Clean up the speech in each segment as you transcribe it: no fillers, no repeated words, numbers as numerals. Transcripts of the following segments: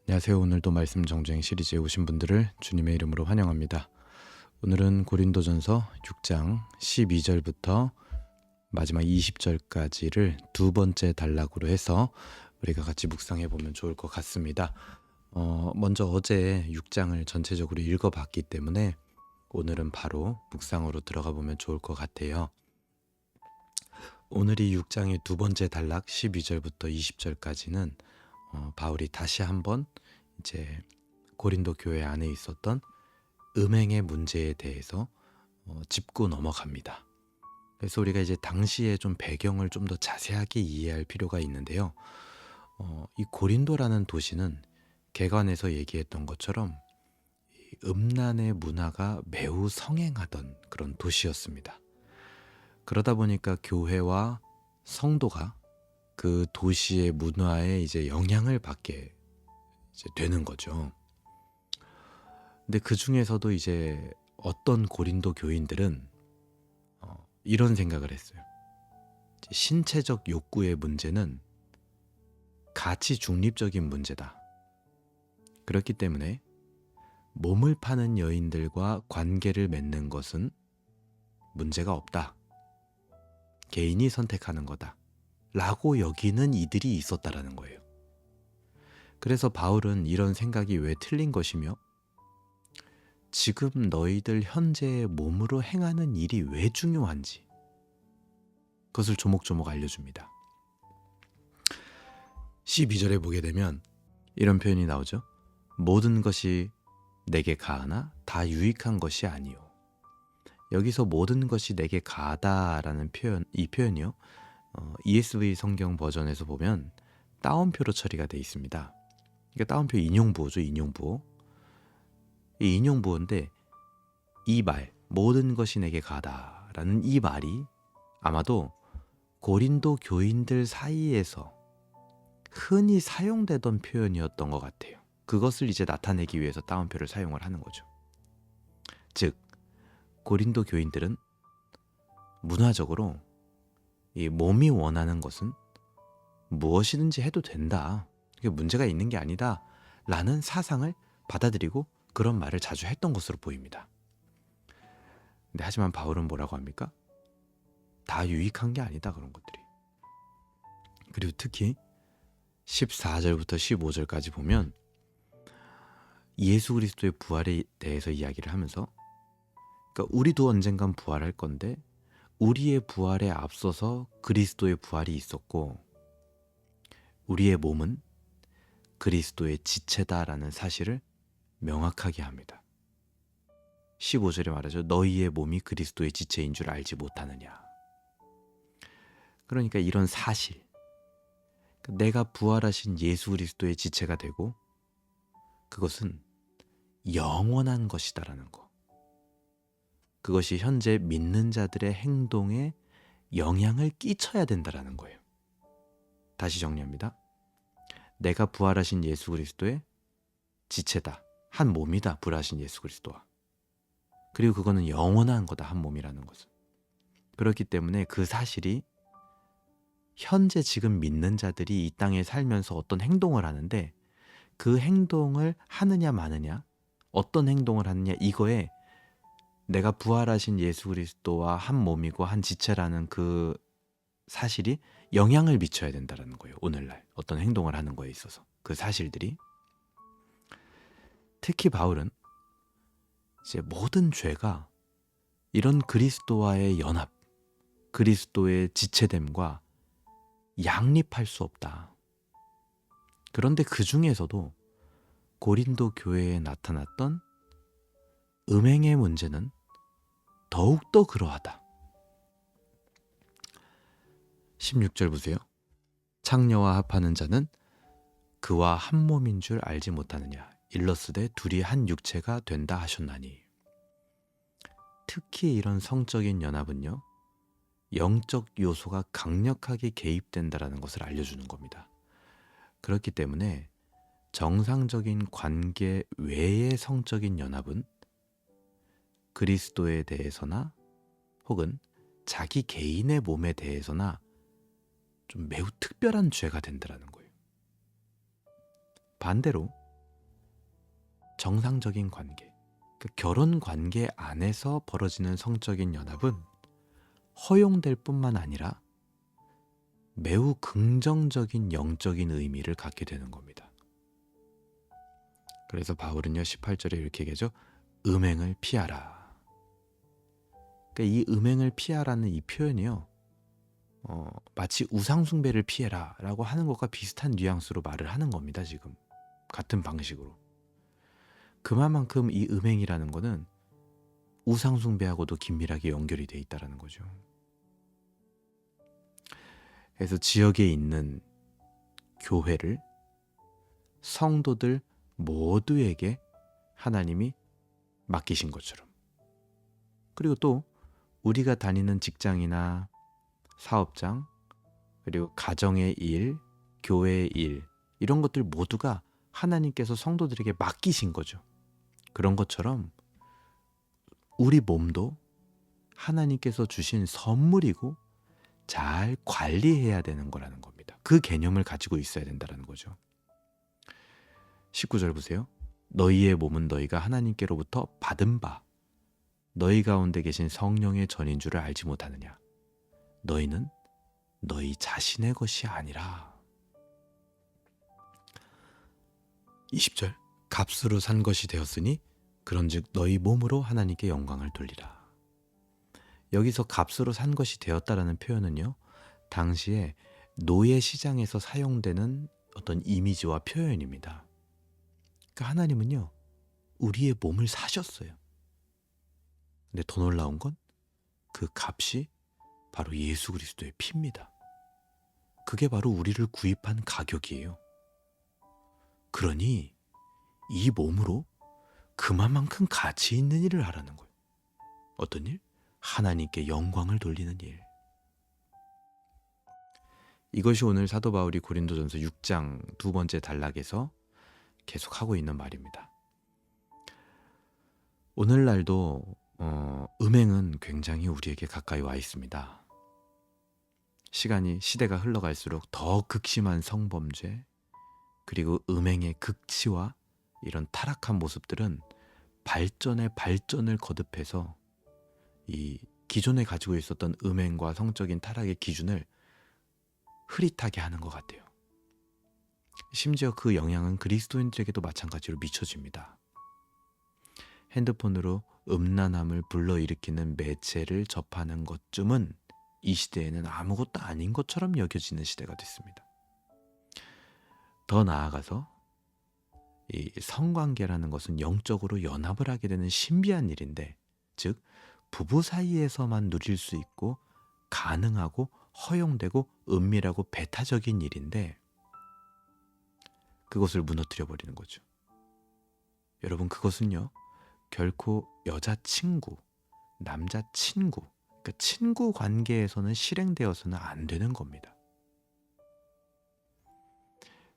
안녕하세요. 오늘도 말씀 정주행 시리즈에 오신 분들을 주님의 이름으로 환영합니다. 오늘은 고린도전서 6장 12절부터 마지막 20절까지를 두 번째 단락으로 해서 우리가 같이 묵상해 보면 좋을 것 같습니다. 먼저 어제 6장을 전체적으로 읽어봤기 때문에 오늘은 바로 묵상으로 들어가 보면 좋을 것 같아요. 오늘 이 6장의 두 번째 단락 12절부터 20절까지는 바울이 다시 한번 이제 고린도 교회 안에 있었던 음행의 문제에 대해서 짚고 넘어갑니다. 그래서 우리가 이제 당시의 좀 배경을 좀 더 자세하게 이해할 필요가 있는데요. 이 고린도라는 도시는 개관에서 얘기했던 것처럼 이 음란의 문화가 매우 성행하던 그런 도시였습니다. 그러다 보니까 교회와 성도가 그 도시의 문화에 이제 영향을 받게 이제 되는 거죠. 근데 그 중에서도 이제 어떤 고린도 교인들은 이런 생각을 했어요. 신체적 욕구의 문제는 가치 중립적인 문제다. 그렇기 때문에 몸을 파는 여인들과 관계를 맺는 것은 문제가 없다. 개인이 선택하는 거다. 라고 여기는 이들이 있었다라는 거예요. 그래서 바울은 이런 생각이 왜 틀린 것이며 지금 너희들 현재의 몸으로 행하는 일이 왜 중요한지 그것을 조목조목 알려줍니다. 12절에 보게 되면 이런 표현이 나오죠. 모든 것이 내게 가하나 다 유익한 것이 아니요. 여기서 모든 것이 내게 가하다라는 표현, 이 표현이요. ESV 성경 버전에서 보면 따옴표로 처리가 되어 있습니다. 그러니까 따옴표 인용부호죠. 인용부호. 이 인용부호인데 이 말, 모든 것이 내게 가하다라는 이 말이 아마도 고린도 교인들 사이에서 흔히 사용되던 표현이었던 것 같아요. 그것을 이제 나타내기 위해서 따옴표를 사용을 하는 거죠. 즉, 고린도 교인들은 문화적으로 이 몸이 원하는 것은 무엇이든지 해도 된다. 그게 문제가 있는 게 아니다. 라는 사상을 받아들이고 그런 말을 자주 했던 것으로 보입니다. 근데 하지만 바울은 뭐라고 합니까? 다 유익한 게 아니다. 그런 것들이. 그리고 특히 14절부터 15절까지 보면 예수 그리스도의 부활에 대해서 이야기를 하면서 그러니까 우리도 언젠간 부활할 건데 우리의 부활에 앞서서 그리스도의 부활이 있었고 우리의 몸은 그리스도의 지체다라는 사실을 명확하게 합니다. 15절에 말하죠. 너희의 몸이 그리스도의 지체인 줄 알지 못하느냐. 그러니까 이런 사실, 내가 부활하신 예수 그리스도의 지체가 되고 그것은 영원한 것이다라는 거. 그것이 현재 믿는 자들의 행동에 영향을 끼쳐야 된다라는 거예요. 다시 정리합니다. 내가 부활하신 예수 그리스도의 지체다. 한 몸이다. 부활하신 예수 그리스도와. 그리고 그거는 영원한 거다. 한 몸이라는 것은. 그렇기 때문에 그 사실이 현재 지금 믿는 자들이 이 땅에 살면서 어떤 행동을 하는데 그 행동을 하느냐 마느냐, 어떤 행동을 하느냐 이거에 내가 부활하신 예수 그리스도와 한 몸이고 한 지체라는 그 사실이 영향을 미쳐야 된다는 거예요. 오늘날 어떤 행동을 하는 거에 있어서 그 사실들이. 특히 바울은 이제 모든 죄가 이런 그리스도와의 연합, 그리스도의 지체됨과 양립할 수 없다. 그런데 그 중에서도 고린도 교회에 나타났던 음행의 문제는 더욱더 그러하다. 16절 보세요. 창녀와 합하는 자는 그와 한 몸인 줄 알지 못하느냐. 일러스되 둘이 한 육체가 된다 하셨나니. 특히 이런 성적인 연합은요. 영적 요소가 강력하게 개입된다라는 것을 알려주는 겁니다. 그렇기 때문에 정상적인 관계 외의 성적인 연합은 그리스도에 대해서나 혹은 자기 개인의 몸에 대해서나 좀 매우 특별한 죄가 된다라는 거예요. 반대로 정상적인 관계, 그 결혼 관계 안에서 벌어지는 성적인 연합은 허용될 뿐만 아니라 매우 긍정적인 영적인 의미를 갖게 되는 겁니다. 그래서 바울은요 18절에 이렇게 얘기하죠. 음행을 피하라. 그러니까 이 음행을 피하라는 이 표현이요 마치 우상숭배를 피해라 라고 하는 것과 비슷한 뉘앙스로 말을 하는 겁니다. 지금 같은 방식으로. 그만큼 이 음행이라는 거는 우상숭배하고도 긴밀하게 연결이 돼 있다는 거죠. 그래서 지역에 있는 교회를 성도들 모두에게 하나님이 맡기신 것처럼, 그리고 또 우리가 다니는 직장이나 사업장, 그리고 가정의 일, 교회의 일, 이런 것들 모두가 하나님께서 성도들에게 맡기신 거죠. 그런 것처럼 우리 몸도 하나님께서 주신 선물이고 잘 관리해야 되는 거라는 겁니다. 그 개념을 가지고 있어야 된다는 거죠. 19절 보세요. 너희의 몸은 너희가 하나님께로부터 받은 바 너희 가운데 계신 성령의 전인 줄을 알지 못하느냐. 너희는 너희 자신의 것이 아니라. 20절 값으로 산 것이 되었으니 그런즉 너희 몸으로 하나님께 영광을 돌리라. 여기서 값으로 산 것이 되었다라는 표현은요, 당시에 노예 시장에서 사용되는 어떤 이미지와 표현입니다. 그러니까 하나님은요 우리의 몸을 사셨어요. 근데 더 놀라운 건 그 값이 바로 예수 그리스도의 피입니다. 그게 바로 우리를 구입한 가격이에요. 그러니 이 몸으로 그만큼 가치 있는 일을 하라는 거예요. 어떤 일? 하나님께 영광을 돌리는 일. 이것이 오늘 사도 바울이 고린도전서 6장 두 번째 단락에서 계속하고 있는 말입니다. 오늘날도 음행은 굉장히 우리에게 가까이 와 있습니다. 시대가 흘러갈수록 더 극심한 성범죄, 그리고 음행의 극치와 이런 타락한 모습들은 발전을 거듭해서 이 기존에 가지고 있었던 음행과 성적인 타락의 기준을 흐릿하게 하는 것 같아요. 심지어 그 영향은 그리스도인들에게도 마찬가지로 미쳐집니다. 핸드폰으로 음란함을 불러일으키는 매체를 접하는 것쯤은 이 시대에는 아무것도 아닌 것처럼 여겨지는 시대가 됐습니다. 더 나아가서 이 성관계라는 것은 영적으로 연합을 하게 되는 신비한 일인데, 즉 부부 사이에서만 누릴 수 있고 가능하고 허용되고 은밀하고 배타적인 일인데 그것을 무너뜨려 버리는 거죠. 여러분, 그것은요 결코 여자친구, 남자친구, 그러니까 친구 관계에서는 실행되어서는 안 되는 겁니다.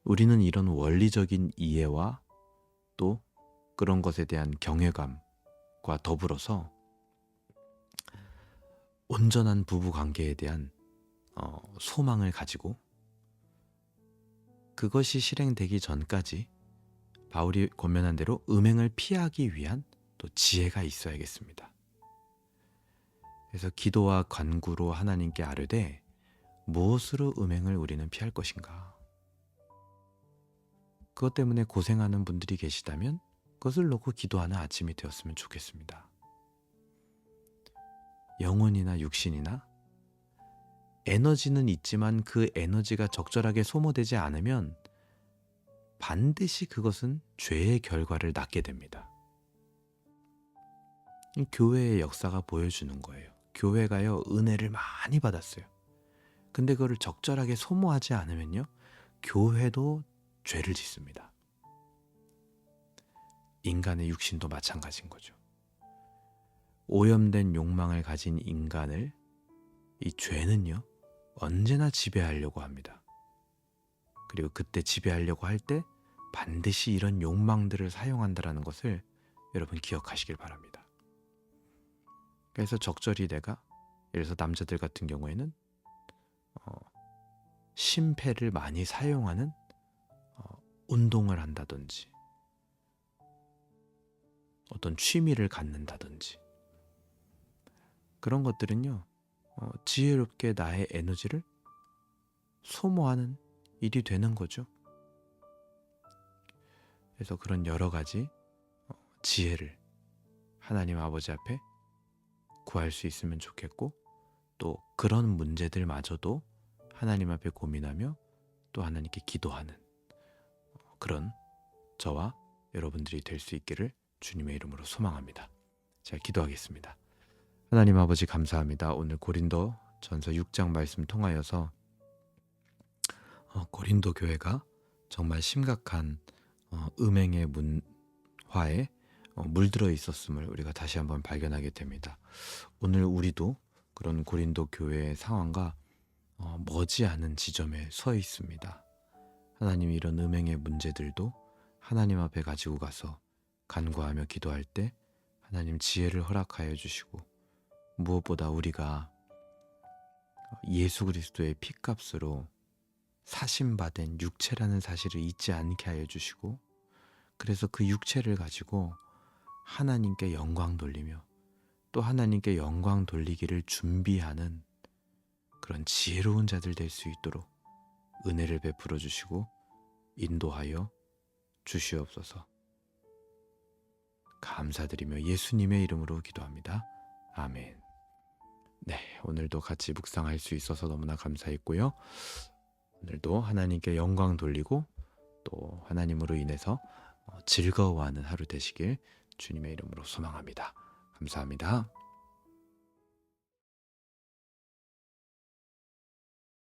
우리는 이런 원리적인 이해와 또 그런 것에 대한 경외감과 더불어서 온전한 부부 관계에 대한 소망을 가지고 그것이 실행되기 전까지 바울이 권면한 대로 음행을 피하기 위한 또 지혜가 있어야겠습니다. 그래서 기도와 간구로 하나님께 아뢰되 무엇으로 음행을 우리는 피할 것인가? 그것 때문에 고생하는 분들이 계시다면 그것을 놓고 기도하는 아침이 되었으면 좋겠습니다. 영혼이나 육신이나 에너지는 있지만 그 에너지가 적절하게 소모되지 않으면 반드시 그것은 죄의 결과를 낳게 됩니다. 교회의 역사가 보여주는 거예요. 교회가요 은혜를 많이 받았어요. 근데 그거를 적절하게 소모하지 않으면요 교회도 죄를 짓습니다. 인간의 육신도 마찬가지인 거죠. 오염된 욕망을 가진 인간을 이 죄는요 언제나 지배하려고 합니다. 그리고 그때 지배하려고 할 때 반드시 이런 욕망들을 사용한다는 것을 여러분 기억하시길 바랍니다. 그래서 적절히 내가 예를 들어서 남자들 같은 경우에는 심폐를 많이 사용하는 운동을 한다든지 어떤 취미를 갖는다든지 그런 것들은요, 지혜롭게 나의 에너지를 소모하는 일이 되는 거죠. 그래서 그런 여러 가지 지혜를 하나님 아버지 앞에 구할 수 있으면 좋겠고, 또 그런 문제들마저도 하나님 앞에 고민하며 또 하나님께 기도하는 그런 저와 여러분들이 될 수 있기를 주님의 이름으로 소망합니다. 제가 기도하겠습니다. 하나님 아버지 감사합니다. 오늘 고린도 전서 6장 말씀 통하여서 고린도 교회가 정말 심각한 음행의 문화에 물들어 있었음을 우리가 다시 한번 발견하게 됩니다. 오늘 우리도 그런 고린도 교회의 상황과 머지않은 지점에 서 있습니다. 하나님, 이런 음행의 문제들도 하나님 앞에 가지고 가서 간구하며 기도할 때 하나님 지혜를 허락하여 주시고, 무엇보다 우리가 예수 그리스도의 피값으로 사심받은 육체라는 사실을 잊지 않게 하여 주시고, 그래서 그 육체를 가지고 하나님께 영광 돌리며 또 하나님께 영광 돌리기를 준비하는 그런 지혜로운 자들 될 수 있도록 은혜를 베풀어 주시고 인도하여 주시옵소서. 감사드리며 예수님의 이름으로 기도합니다. 아멘. 네, 오늘도 같이 묵상할 수 있어서 너무나 감사했고요. 오늘도 하나님께 영광 돌리고 또 하나님으로 인해서 즐거워하는 하루 되시길 주님의 이름으로 소망합니다. 감사합니다.